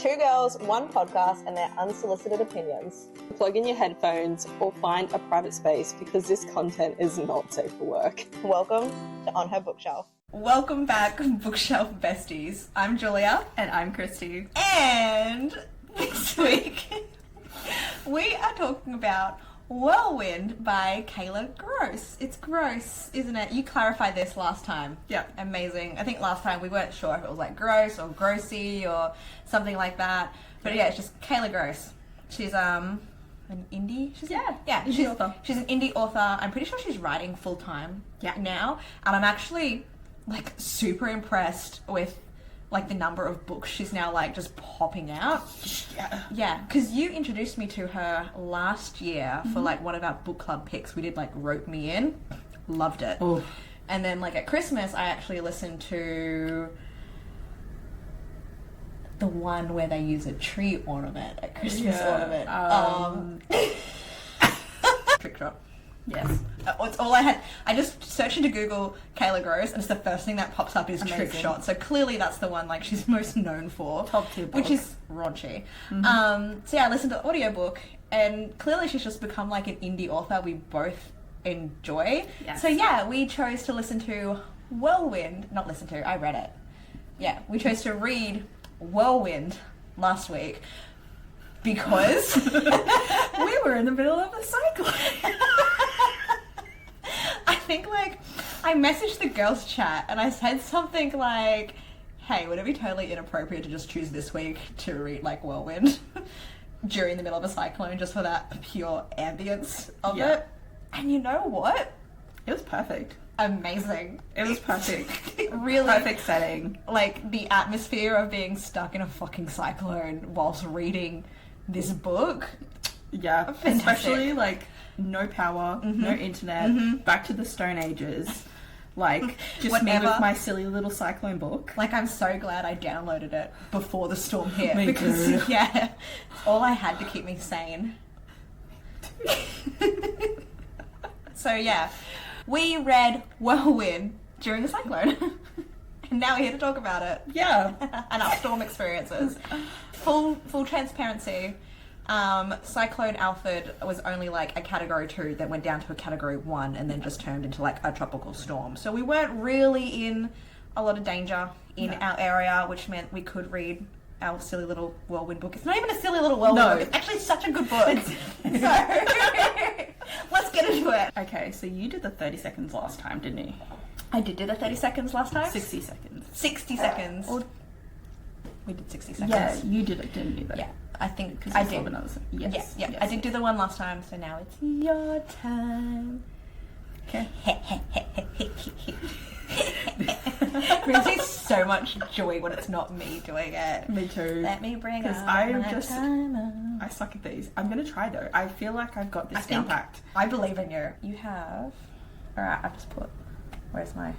Two girls, one podcast, and their unsolicited opinions. Plug in your headphones or find a private space because this content is not safe for work. Welcome to On Her Bookshelf. Welcome back, Bookshelf Besties. I'm Julia. And I'm Kristie. And this week, we are talking about Whirlwind by Kayla Grosse. It's gross, isn't it? You clarified this last time. Yeah. Amazing. I think last time we weren't sure if it was like gross or grossy or something like that. But yeah, it's just Kayla Grosse. She's an indie? Indie author. She's an indie author. I'm pretty sure she's writing full time now. And I'm actually like super impressed with like the number of books she's now like just popping out. Yeah, because you introduced me to her last year for like one of our book club picks. We did like Rope Me In. Loved it. Oh. And then like at Christmas I actually listened to the one where they use a tree ornament at Christmas ornament. Trick shot. Yes. It's all I had. I just searched into Google Kayla Grosse, and it's the first thing that pops up is Amazing. Trick Shot. So clearly that's the one like she's most known for. Top tier book. Which is raunchy. So yeah, I listened to the audiobook, and clearly she's just become like an indie author we both enjoy. Yes. So yeah, we chose to listen to Whirlwind. Not listen to, I read it. Yeah, we chose to read Whirlwind last week because we were in the middle of a cyclone. I think like I messaged the girls chat and I said something like, hey, would it be totally inappropriate to just choose this week to read like Whirlwind during the middle of a cyclone just for that pure ambience of it? And you know what? It was perfect. Amazing. It was perfect. Really perfect setting. Like the atmosphere of being stuck in a fucking cyclone whilst reading this book. Yeah. Fantastic. Especially like no power, no internet, back to the Stone Ages. Like just me with my silly little cyclone book. Like I'm so glad I downloaded it before the storm hit Me because too. yeah, it's all I had to keep me sane. So yeah, we read Whirlwind during the cyclone, and now we're here to talk about it. Yeah. And our storm experiences. Full transparency. Cyclone Alfred was only like a category 2 that went down to a category 1 and then just turned into like a tropical storm. So we weren't really in a lot of danger in our area, which meant we could read our silly little Whirlwind book. It's not even a silly little Whirlwind book. It's actually such a good book. So let's get into it. Okay, so you did the 30 seconds last time, didn't you? I did do the 30 seconds last time. 60 seconds. 60 seconds. We did 60 seconds. Yeah, you did it, didn't you? Though? Yeah, I think Because I did. Yes. Yeah. I did do the one last time, so now it's your time. Okay. Brings me so much joy when it's not me doing it. Me too. Let me bring up I suck at these. I'm gonna try though. I feel like I've got this down packed. I believe in you. You have. All right, I've just put. Where's my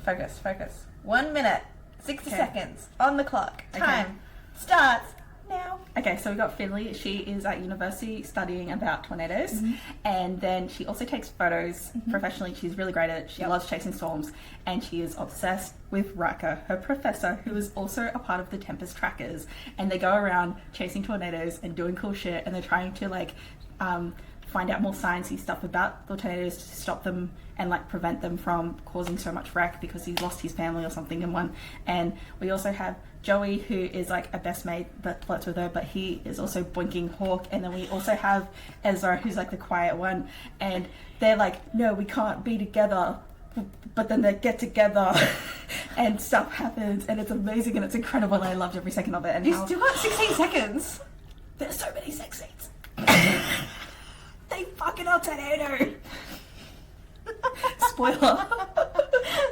focus? 1 minute, 60 seconds on the clock. Time starts now. Okay, so we got Finley. She is at university studying about tornadoes, and then she also takes photos professionally. She's really great at it. She loves chasing storms, and she is obsessed with Riker, her professor, who is also a part of the Tempest Trackers, and they go around chasing tornadoes and doing cool shit, and they're trying to like find out more sciencey stuff about the tornadoes to stop them and like prevent them from causing so much wreck because he's lost his family or something in one. And we also have Joey, who is like a best mate that flirts with her, but he is also boinking Hawk. And then we also have Ezra, who's like the quiet one, and they're like, no, we can't be together. But then they get together and stuff happens, and it's amazing and it's incredible, and I loved every second of it. And You still got 16 seconds. there's so many sex scenes. They fucking are tornado. Spoiler.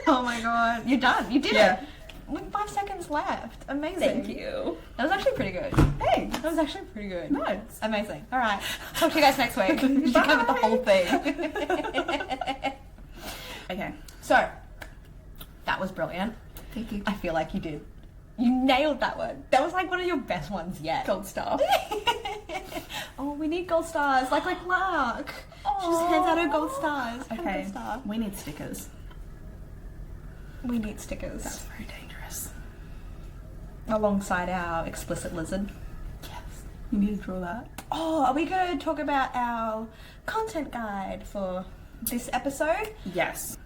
Oh my god, you're done. You did Yeah. it. With 5 seconds left. Amazing. Thank you. That was actually pretty good. Thanks. That was actually pretty good. Nice. Amazing. All right. Talk to you guys next week. We should cover the whole thing. Okay. So, that was brilliant. Thank you. I feel like you did. You nailed that one. That was like one of your best ones yet. Gold star. Oh, we need gold stars. Like Lark. She just hands out her gold stars. Have a Okay. gold star. We need stickers. We need stickers. That's very dangerous. alongside our explicit lizard. Yes. You need to draw that. Oh, are we going to talk about our content guide for this episode? Yes.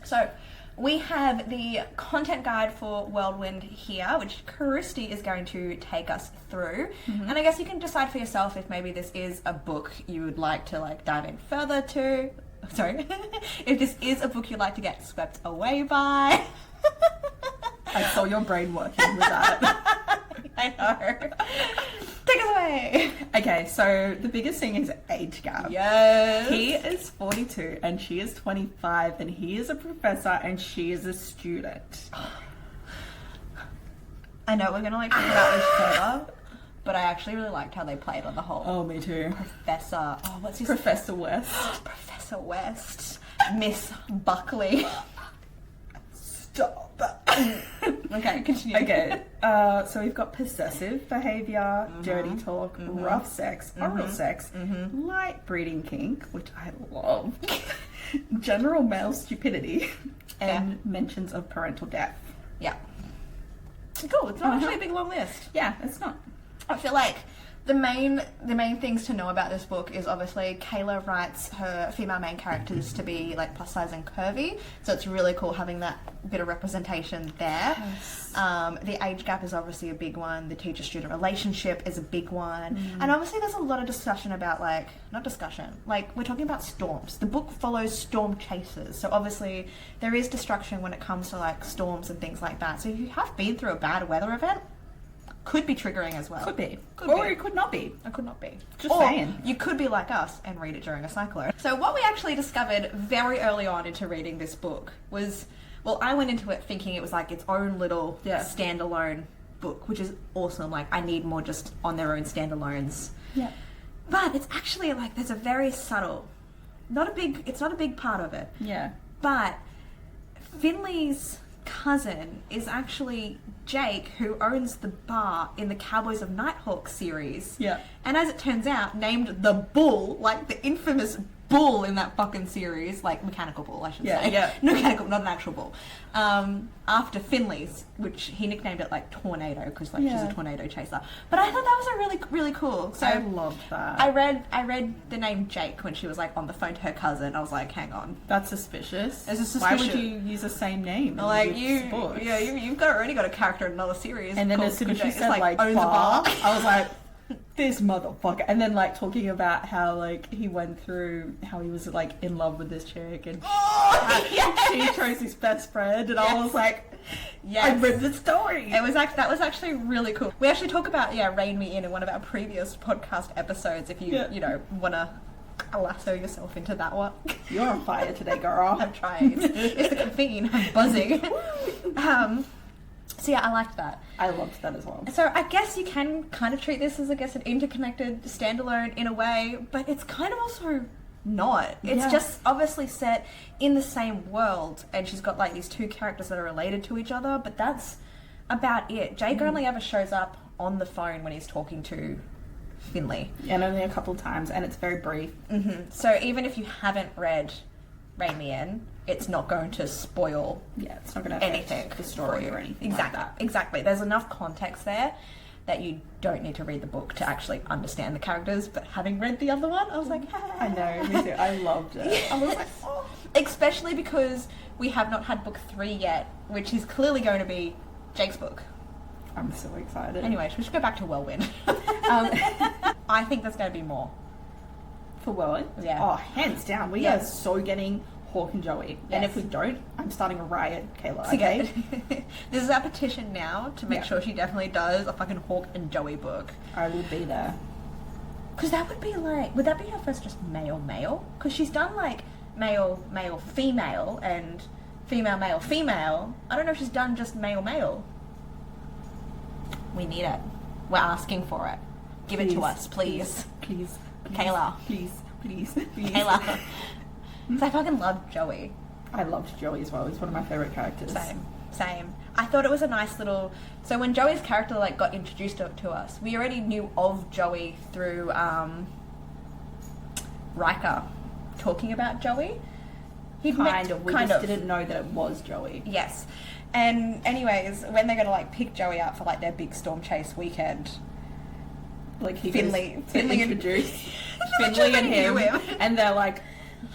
So we have the content guide for Whirlwind here, which Kristie is going to take us through. And I guess you can decide for yourself if maybe this is a book you would like to like dive in further to. Sorry. If this is a book you'd like to get swept away by. I saw your brain working with that. I know. Take us away. Okay, so the biggest thing is age gap. Yes. He is 42 and she is 25 and he is a professor and she is a student. I know we're going to like talk about this further, but I actually really liked how they played on the whole Oh, me too. Professor. Oh, what's his Professor West. Professor West. Miss Buckley. Stop. Okay, continue. Okay, so we've got possessive behavior, dirty talk, rough sex, oral sex, light breeding kink, which I love, general male stupidity, and mentions of parental death. Yeah. Cool. It's not actually a big long list. Yeah, it's not. I feel like the main things to know about this book is obviously Kayla writes her female main characters to be like plus size and curvy, so it's really cool having that bit of representation there. Yes. The age gap is obviously a big one. The teacher-student relationship is a big one, and obviously there's a lot of discussion about like we're talking about storms. The book follows storm chasers, so obviously there is destruction when it comes to like storms and things like that. So if you have been through a bad weather event, could be triggering as well. Could be. Could Or be. it could not be. It could not be. Just or saying. You could be like us and read it during a cyclone. So what we actually discovered very early on into reading this book was, well, I went into it thinking it was like its own little standalone book, which is awesome. Like, I need more just on their own standalones. Yeah. But it's actually like, there's a very subtle, it's not a big part of it. Yeah. But Finley's cousin is actually Jake, who owns the bar in the Cowboys of Nighthawk series. Yeah. And as it turns out, named the Bull, like the infamous bull in that fucking series, like mechanical bull, I should say. Yeah. No, mechanical, not an actual bull. After Finley's, which he nicknamed it like Tornado, because like she's a tornado chaser. But I thought that was a really, really cool. So I loved that. I read the name Jake when she was like on the phone to her cousin. I was like, hang on. That's suspicious. It's just Why suspicious. would you use the same name? Like in your book? you've already got a character in another series. And then called as soon as she Jake. said It's like owns a bar, bar. I was like, this motherfucker. And then like talking about how like he went through how he was like in love with this chick and she chose his best friend and I was like, I read the story. It was that was actually really cool. We actually talk about Rein Me In one of our previous podcast episodes. If you want to lasso yourself into that one. You're on fire today, girl. I'm trying. It's the caffeine. I'm buzzing. So yeah, I liked that. I loved that as well. So I guess you can kind of treat this as, I guess, an interconnected standalone in a way, but it's kind of also not. It's just obviously set in the same world, and she's got like these two characters that are related to each other, but that's about it. Jake only ever shows up on the phone when he's talking to Finley. And only a couple of times, and it's very brief. So even if you haven't read Rein Me In, it's not going to spoil it's not going to anything the story for you. or anything Exactly. like that. Exactly. There's enough context there that you don't need to read the book to actually understand the characters, but having read the other one, I was like, I know, me too. I loved it. I was like, oh. Especially because we have not had book 3 yet, which is clearly going to be Jake's book. I'm so excited. Anyway, we should go back to Whirlwind. I think there's going to be more. For Whirlwind? Yeah. Oh, hands down. We are so getting Hawk and Joey. And if we don't, I'm starting a riot, Kayla, okay? This is our petition now to make sure she definitely does a fucking Hawk and Joey book. I will be there. Because that would be like, would that be her first just male? Because she's done like male, female, and female, female. I don't know if she's done just male. We need it. We're asking for it. Give it to us, please. Please. Kayla. Please. Kayla. Because I fucking love Joey. I loved Joey as well. He's one of my favourite characters. Same. I thought it was a nice little... So when Joey's character like got introduced to us, we already knew of Joey through Riker talking about Joey. Kind of. We kind just of. didn't know that it was Joey. Yes. And anyways, when they're going to like pick Joey up for like their big storm chase weekend, Like he Finley introduce and Finley and knew him, and they're like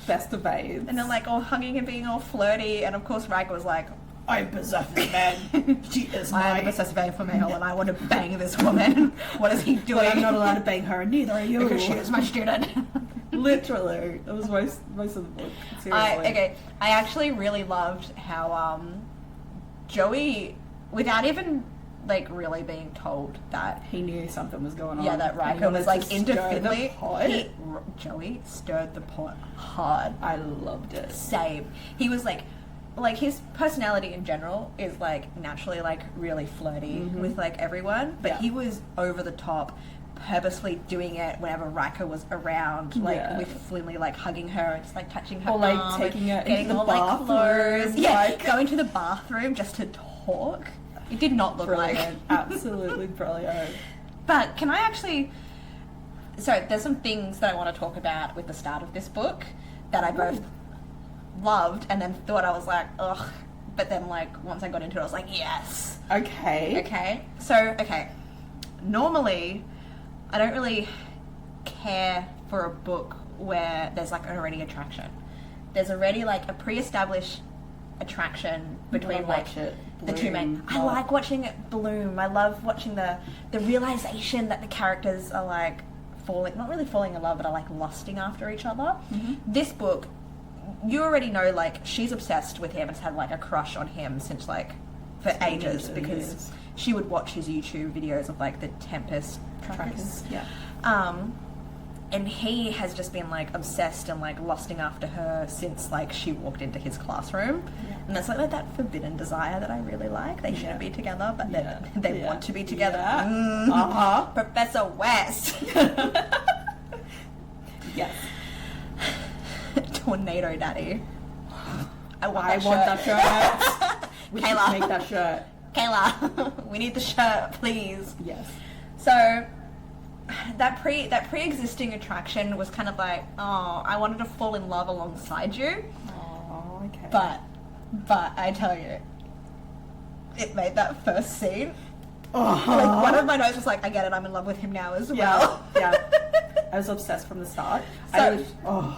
best of babes. and they're like all hugging and being all flirty, and of course Riker was like, I'm possessed with man. She is I am obsessed for male and I want to bang this woman. What is he doing? But I'm not allowed to bang her, and neither are you. Because she is my student. Literally, that was most of the book. Seriously. I actually really loved how Joey, without even like really being told that, He knew something was going on. yeah, that and Riker wanted was like to into stir the Finley. pot. Joey stirred the pot hard. I loved it. Same. He was like his personality in general is like naturally like really flirty with like everyone, but Yeah. he was over the top, purposely doing it whenever Riker was around, like Yeah. with Finley like hugging her and just like touching her Or, like, arm, taking her getting into the all like bathroom, clothes, like- going to the bathroom just to talk. It did not look like. Brilliant. Absolutely brilliant. But can I actually? So there's some things that I want to talk about with the start of this book that I both loved and then thought I was like, ugh. But then like once I got into it, I was like, yes. Okay. Okay. So normally I don't really care for a book where there's like already attraction. There's already like a pre-established attraction between like watch it the two main. bloom I up. like watching it bloom. I love watching the realization that the characters are like not really falling in love, but are like lusting after each other. This book, you already know like she's obsessed with him and has had like a crush on him since like for ages because years. she would watch his YouTube videos of like the Tempest trackers. Yeah. And he has just been like obsessed and like lusting after her since like she walked into his classroom. Yeah. And that's like that forbidden desire that I really like. They shouldn't be together, but they Yeah. want to be together. Yeah. Professor West. Yes. Tornado Daddy. I want I that want shirt. that shirt. We should Kayla. make that shirt. Kayla, we need the shirt, please. Yes. So that pre-existing attraction was kind of like, oh, I wanted to fall in love alongside you, Oh, okay. but I tell you, it made that first scene. Like one of my notes was like, I get it, I'm in love with him now as well. Yeah. I was obsessed from the start. So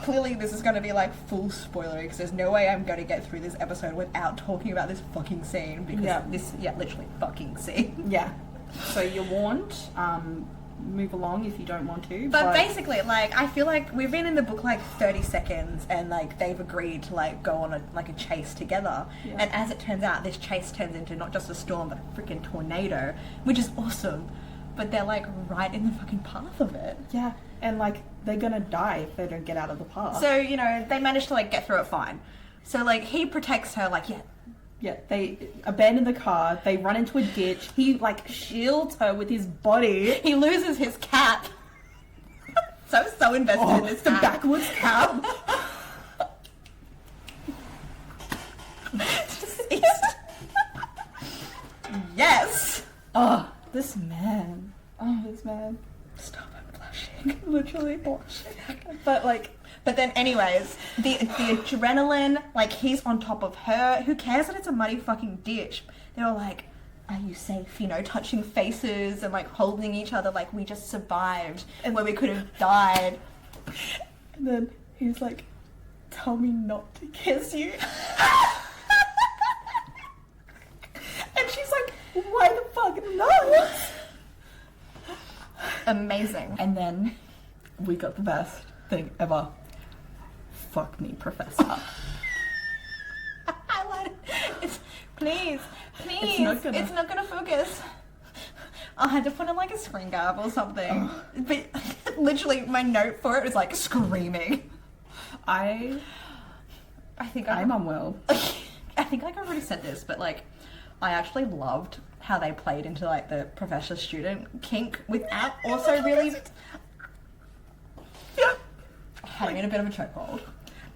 clearly this is going to be like full spoilery because there's no way I'm going to get through this episode without talking about this fucking scene because literally fucking scene. Yeah. So you're warned. Move along if you don't want to. But basically, like, I feel like we've been in the book like 30 seconds and like they've agreed to like go on a chase together. Yeah. And as it turns out, this chase turns into not just a storm but a freaking tornado, which is awesome. But they're like right in the fucking path of it. Yeah. And like they're gonna die if they don't get out of the path. So, you know, they managed to like get through it fine. So like he protects her like, Yeah, they abandon the car, they run into a ditch, he like shields her with his body. he loses his cap. so invested in this the cap. backwards cap. Yes. This man. Stop, I'm blushing. Literally blushing. But like, But then anyways, the adrenaline, like he's on top of her. Who cares that it's a muddy fucking ditch? They were like, are you safe? You know, touching faces and like holding each other like we just survived and where we could have died. and then he's like, tell me not to kiss you. And she's like, why the fuck not? Amazing. And then we got the best thing ever. Fuck me, Professor. I want it. Please. It's not gonna focus. I had to put in like a screen grab or something. But literally my note for it was like screaming. I'm unwell. I think like I already said this, but like I actually loved how they played into like the professor student kink without also really having a bit of a chokehold.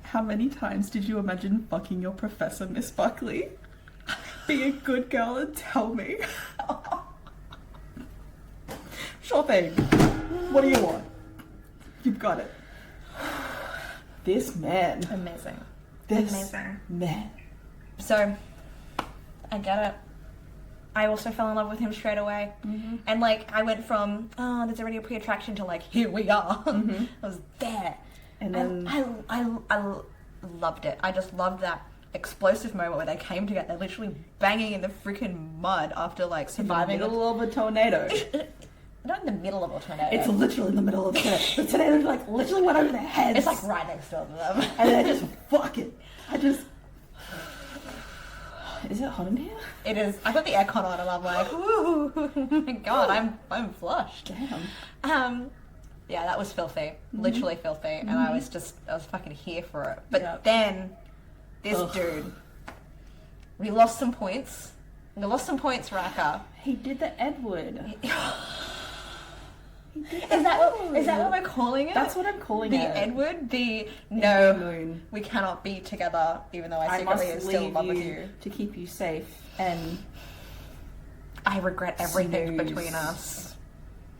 How many times did you imagine fucking your professor, Miss Buckley? Be a good girl and tell me. Sure thing. What do you want? You've got it. This man. Amazing. This Amazing. man. So, I get it. I also fell in love with him straight away. And, like, I went from, oh, there's already a pre-attraction to, like, here we are. I was there. And then... I loved it. I just loved that explosive moment where they came together, literally banging in the freaking mud after, like, surviving. In the middle of a tornado. Not in the middle of a tornado. It's literally in the middle of the tornado. The tornado, like, literally went over their heads. It's, like, right next door to them. And then I just, fuck it. Is it hot in here? It is. I got the aircon on and I'm like, ooh, oh my god, I'm flushed. Damn. Yeah, that was filthy. Literally filthy. And I was fucking here for it. But then, this dude, we lost some points. Raka. He did the Edward. Is that what we're calling it? That's what I'm calling the it. Edward? The moon. We cannot be together, even though I secretly am still in love with you. To keep you safe, and I regret everything between us.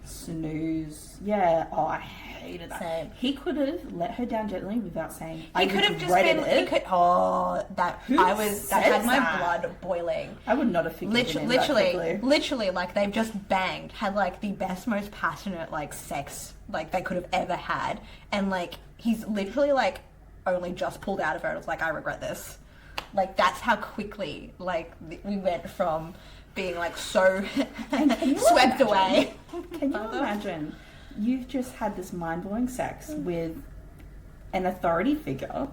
Snooze. Yeah. Oh, I hated that. Same. He could have let her down gently without saying. He could have just been. He could. Oh, that Who that had my that? blood boiling. I would not have figured it in that quickly. Literally, like they've just banged, had like the best, most passionate like sex like they could have ever had, and like he's literally like only just pulled out of her and was like, I regret this. Like that's how quickly like we went from being like so swept away. Can you imagine? You've just had this mind-blowing sex with an authority figure,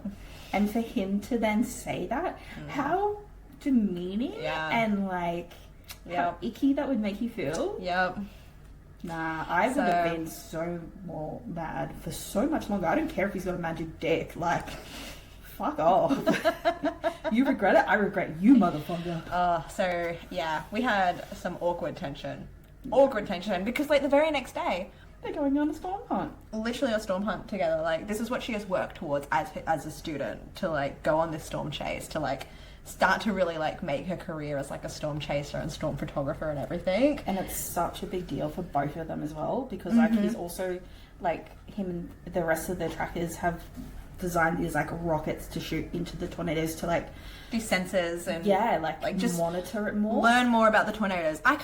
and for him to then say that, how demeaning and like how icky that would make you feel. Yep. Nah, I would have been so more mad for so much longer. I don't care if he's got a magic dick. Like, fuck off. You regret it? I regret you, motherfucker. So yeah, we had some awkward tension. Because like the very next day, they're going on a storm hunt. Literally a storm hunt together. Like this is what she has worked towards as a student, to like go on this storm chase, to like start to really like make her career as like a storm chaser and storm photographer and everything. And it's such a big deal for both of them as well, because like he's also like, him and the rest of the trackers have designed these like rockets to shoot into the tornadoes to like do sensors and like just monitor it more, learn more about the tornadoes. I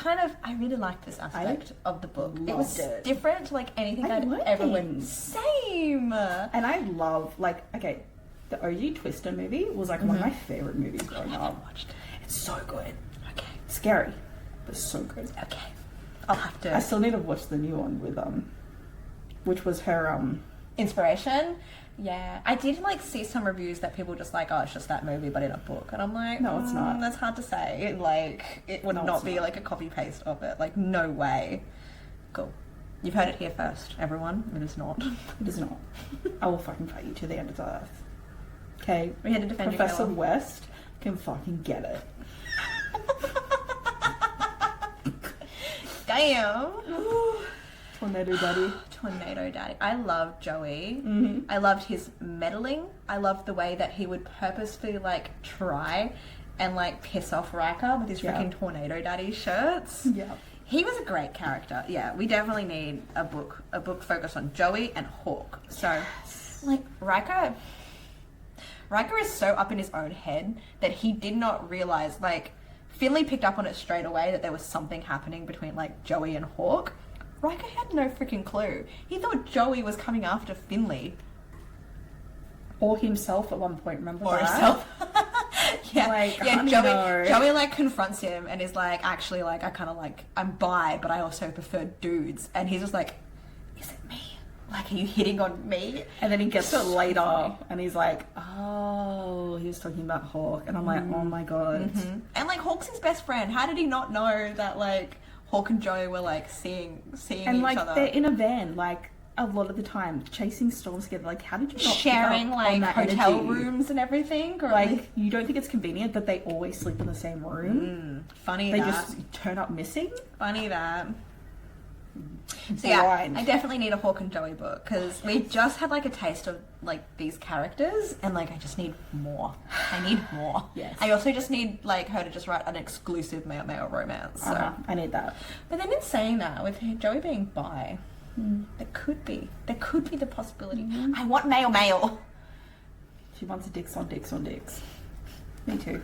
really liked this aspect of the book. It was different to like anything I'd ever read. Same. And I love like, okay, the OG Twister movie was like one of my favorite movies growing up. Watched it. It's so good. Okay. Scary, but so good. Okay. I'll have to. I still need to watch the new one with which was her inspiration. Yeah, I did like see some reviews that people just like, oh, it's just that movie but in a book, and I'm like, no, it's not. That's hard to say. Like, it would not be like a copy paste of it. Like, no way. Cool. You've heard it here first, everyone. It is not. It is not. I will fucking fight you to the end of the earth. Okay, we had to defend Professor you, West can fucking get it. Damn. Tornado Daddy. Tornado Daddy. I loved Joey. I loved his meddling. I loved the way that he would purposefully like try and like piss off Riker with his freaking Tornado Daddy shirts. Yeah. He was a great character. Yeah, we definitely need a book focused on Joey and Hawk. So, like, Riker is so up in his own head that he did not realize, like, Finley picked up on it straight away that there was something happening between, like, Joey and Hawk. Riker had no freaking clue. He thought Joey was coming after Finley. Or himself at one point, remember or that? Himself. Joey like confronts him and is like, actually, like, I kind of like, I'm bi, but I also prefer dudes. And he's just like, is it me? Like, are you hitting on me? And then he gets it later and he's like, oh, he was talking about Hawk. And I'm like, oh my god. And like, Hawk's his best friend. How did he not know that like Hawk and Joey were like seeing and each like other? they're in a van, like a lot of the time, chasing storms together. Like, how did you not sharing pick up like on that hotel energy? rooms and everything? Or like, you don't think it's convenient that they always sleep in the same room? Funny they that. just turn up missing. Funny that. So yeah, I definitely need a Hawk and Joey book because we just had like a taste of like these characters and like I just need more. I need more. Yes. I also just need like her to just write an exclusive male romance. So I need that. But then in saying that, with Joey being bi, there could be the possibility. I want male. She wants dicks on dicks on dicks. Me too.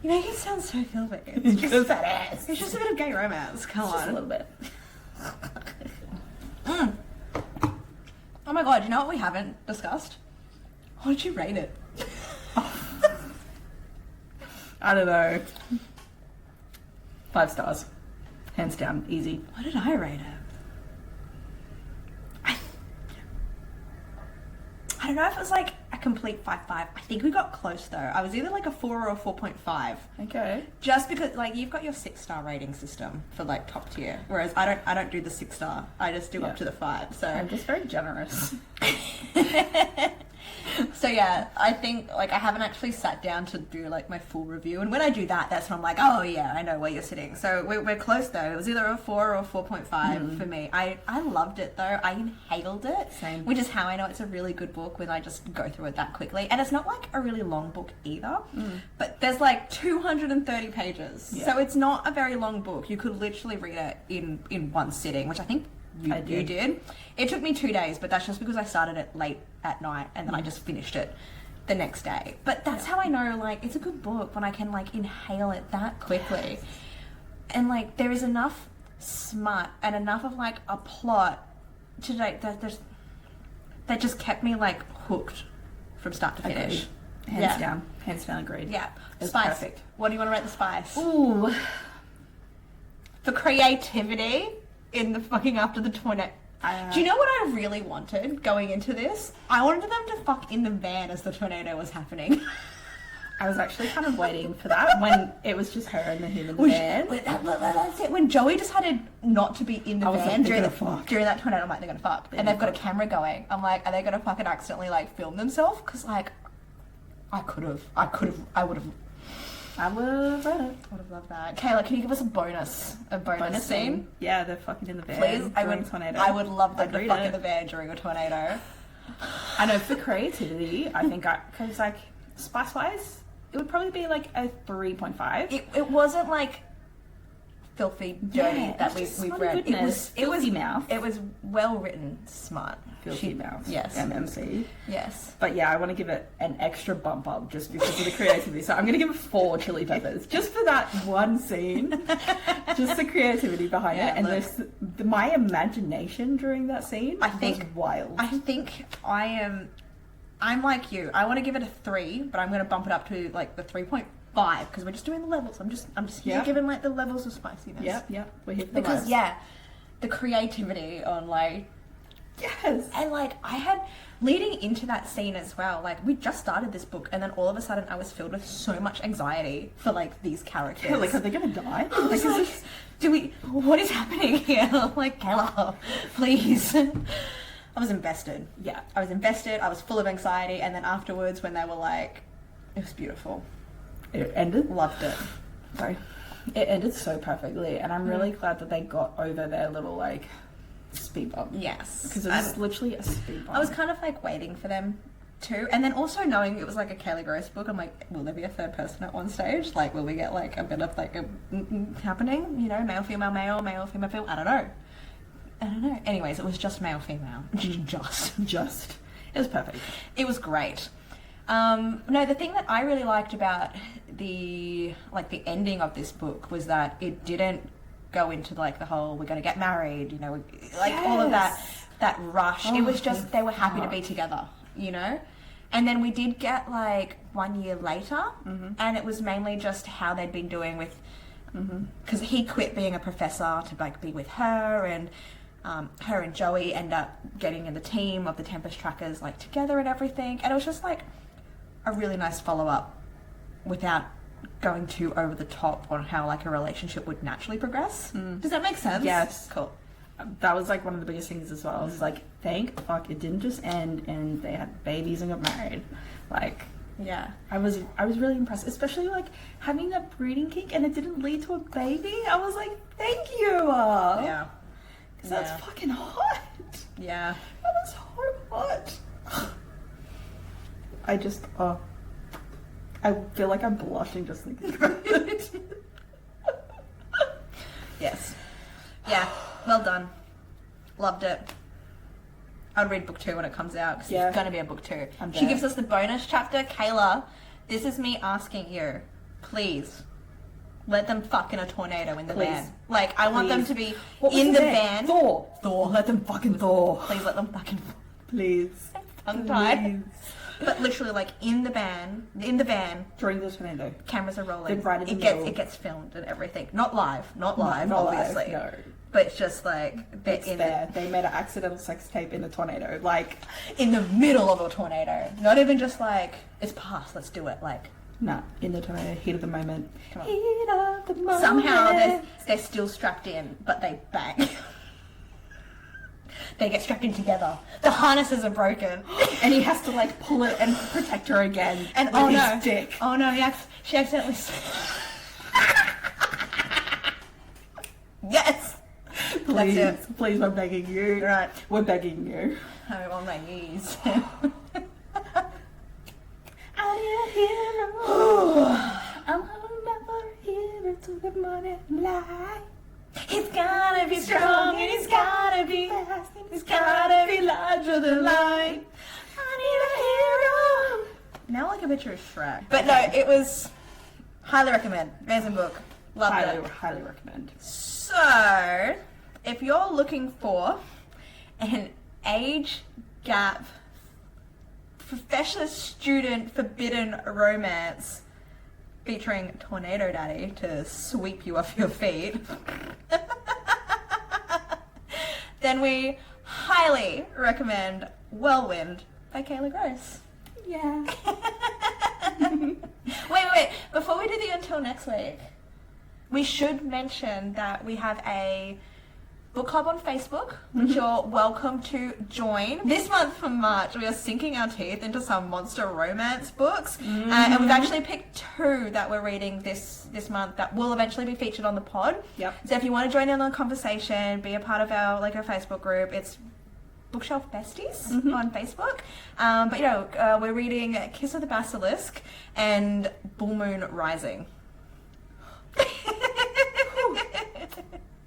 You make it sound so filthy. It's just that ass. It's just a bit of gay romance. Come on. Just a little bit. Oh my god, you know what we haven't discussed? What did you rate it? I don't know. 5 stars. Hands down. Easy. What did I rate it? I don't know if it was like a complete 5/5. I think we got close though. I was either like a 4 or a 4.5. Okay. Just because like you've got your 6-star rating system for like top tier, whereas I don't do the 6-star. I just do up to the 5. So I'm just very generous. So yeah, I think like I haven't actually sat down to do like my full review, and when I do that, that's when I'm like, oh yeah, I know where you're sitting. So we're close though. It was either a 4 or 4.5 for me. I loved it though. I inhaled it. Same. Which is how I know it's a really good book when I just go through it that quickly. And it's not like a really long book either, but there's like 230 pages, so it's not a very long book. You could literally read it in one sitting, which I think you did. It took me 2 days, but that's just because I started it late at night and then I just finished it the next day. But that's how I know like it's a good book when I can like inhale it that quickly. And like there is enough smut and enough of like a plot to like that just kept me like hooked from start to finish. Hands down. Hands down, agreed. Yeah. It's Spice. perfect. What do you want to rate the spice? Ooh. For creativity in the fucking after the tornado. Do you know what I really wanted going into this? I wanted them to fuck in the van as the tornado was happening. I was actually kind of waiting for that when it was just her and him in the van. That's it. When Joey decided not to be in the van during that tornado, I'm like, they're gonna fuck. And they've got a camera going. I'm like, are they gonna fucking accidentally like film themselves? Because like, I would have. I would have read it. I would have loved that. Kayla, can you give us a bonus scene? Yeah, they're fucking in the van. Please, Tornado. I would love them to read fuck it. in the van during a tornado. I know, for creativity, I think because like spice wise, it would probably be like a 3.5. It wasn't like filthy dirty that we've read. Goodness. It was mouth. It was well written, smart. Filthy mouth. Yes. MMC. Yes. But yeah, I want to give it an extra bump up just because of the creativity. So I'm going to give it 4 chili peppers just for that one scene. Just the creativity behind it. And my imagination during that scene was wild. I think I'm like you. I want to give it a 3, but I'm going to bump it up to like the 3.5 because we're just doing the levels. I'm just here giving like the levels of spiciness. Yep. We're here for because the creativity on like. Yes. And like I had leading into that scene as well, like we just started this book and then all of a sudden I was filled with so much anxiety for like these characters. Yeah, like are they gonna die? I was like, what is happening here? Like, Kayla, please. I was invested. Yeah. I was invested, I was full of anxiety, and then afterwards when they were like, it was beautiful. It ended? Loved it. Sorry. It ended so perfectly and I'm really glad that they got over their little like speed bump. Yes. Because it was literally a speed bump. I was kind of like waiting for them too. And then also knowing it was like a Kayla Grosse book, I'm like, will there be a third person at one stage? Like, will we get like a bit of like a happening? You know, male, female, male, female, female. I don't know. Anyways, it was just male, female. Just. It was perfect. It was great. No, the thing that I really liked about the ending of this book was that it didn't go into like the whole we're going to get married, you know, like all of that rush. It was just they were happy to be together, you know. And then we did get like 1 year later, and it was mainly just how they'd been doing with because he quit being a professor to like be with her, and her and Joey end up getting in the team of the Tempest Trackers like together and everything. And it was just like a really nice follow up without going too over the top on how like a relationship would naturally progress. Does that make sense? Yes. Cool. That was like one of the biggest things as well. It was like, thank fuck it didn't just end and they had babies and got married. Like, yeah, I was really impressed, especially like having that breeding kink and it didn't lead to a baby. I was like, thank you. Yeah. Because that's fucking hot. Yeah. That was so hot. I just, I feel like I'm blushing just thinking about it. Yes. Yeah. Well done. Loved it. I'd read book 2 when it comes out, because Yeah. it's going to be a book 2. I'm She there. gives us the bonus chapter. Kayla, this is me asking you, please, let them fuck in a tornado in the Please. van. Like, I want them Please. to be What was in the the van? van. Thor. Let them fucking Thor. Please let them fucking Please. tongue-tied. Please. But literally, like, in the van, During the tornado. cameras are rolling. Then right in the it middle. gets filmed and everything. Not live, Not obviously. live, no. But it's just like they're It's in there. They made an accidental sex tape in the tornado. Like, in the middle of a tornado. Not even just like it's past. Let's do it. Like nah, in the tornado, heat of the moment. Come on. Heat of the moment. somehow they're still strapped in, but they bang. They get strapped in together. The harnesses are broken. And he has to like pull it and protect her again. And with oh his no, dick. oh no, she accidentally. Yes. Please, That's it. please, we're begging you. Right. We're begging you. I'm on my knees. I need a hero. I'm never a hero to the morning light. He's gotta be strong and he's gotta be fast and he's gotta be larger than life. I need a hero. Now like a picture of Shrek. But no, it was highly recommend. Amazing book. Loved it. Highly recommend. So, if you're looking for an age gap professor student forbidden romance featuring Tornado Daddy to sweep you off your feet, then we highly recommend Whirlwind by Kayla Grosse. Yeah. Wait. Before we do the until next week, we should mention that we have a book club on Facebook, which you're welcome to join. This month for March, we are sinking our teeth into some monster romance books, and we've actually picked 2 that we're reading this month that will eventually be featured on the pod. Yep. So if you want to join in on the conversation, be a part of our Facebook group, it's Bookshelf Besties on Facebook. But you know, we're reading Kiss of the Basilisk and Bull Moon Rising.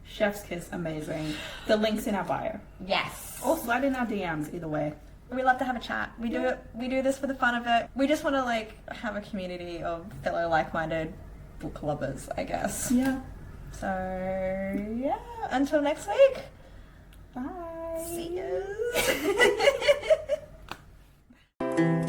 Chef's kiss, amazing. The link's in our bio. Yes. Or slide in our DMs, either way. We love to have a chat. We do this for the fun of it. We just want to like have a community of fellow like-minded book lovers, I guess. Yeah. So yeah, until next week. Bye. See you.